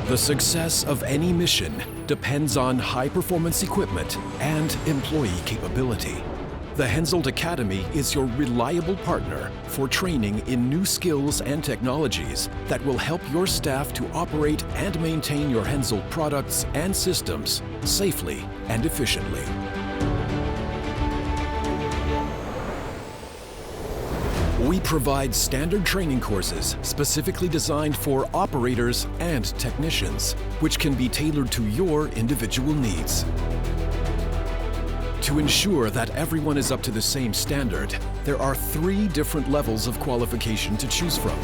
The success of any mission depends on high-performance equipment and employee capability. The HENSOLDT Academy is your reliable partner for training in new skills and technologies that will help your staff to operate and maintain your HENSOLDT products and systems safely and efficiently. We provide standard training courses specifically designed for operators and technicians, which can be tailored to your individual needs. To ensure that everyone is up to the same standard, there are 3 different levels of qualification to choose from.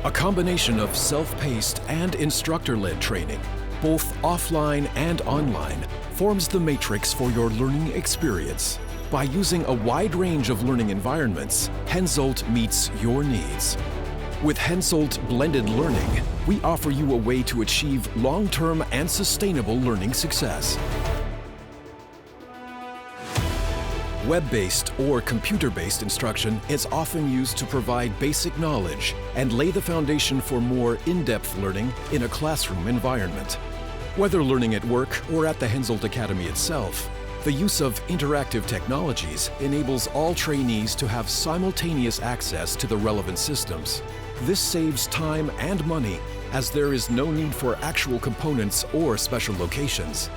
A combination of self-paced and instructor-led training, both offline and online, forms the matrix for your learning experience. By using a wide range of learning environments, HENSOLDT meets your needs. With HENSOLDT Blended Learning, we offer you a way to achieve long-term and sustainable learning success. Web-based or computer-based instruction is often used to provide basic knowledge and lay the foundation for more in-depth learning in a classroom environment. Whether learning at work or at the HENSOLDT Academy itself, the use of interactive technologies enables all trainees to have simultaneous access to the relevant systems. This saves time and money, as there is no need for actual components or special locations.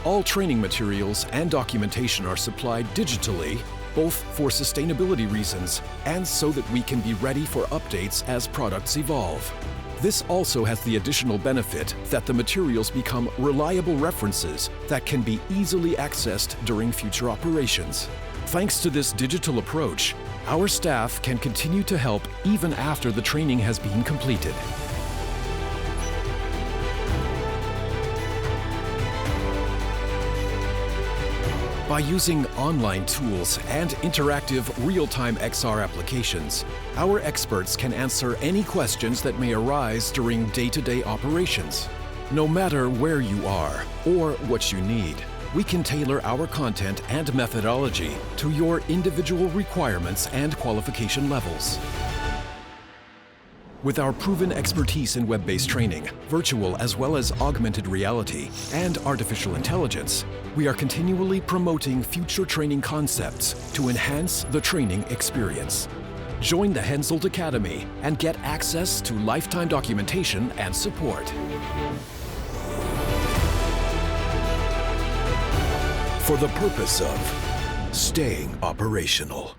All training materials and documentation are supplied digitally, both for sustainability reasons and so that we can be ready for updates as products evolve. This also has the additional benefit that the materials become reliable references that can be easily accessed during future operations. Thanks to this digital approach, our staff can continue to help even after the training has been completed. By using online tools and interactive real-time XR applications, our experts can answer any questions that may arise during day-to-day operations. No matter where you are or what you need, we can tailor our content and methodology to your individual requirements and qualification levels. With our proven expertise in web-based training, virtual as well as augmented reality, and artificial intelligence, we are continually promoting future training concepts to enhance the training experience. Join the HENSOLDT Academy and get access to lifetime documentation and support. For the purpose of staying operational.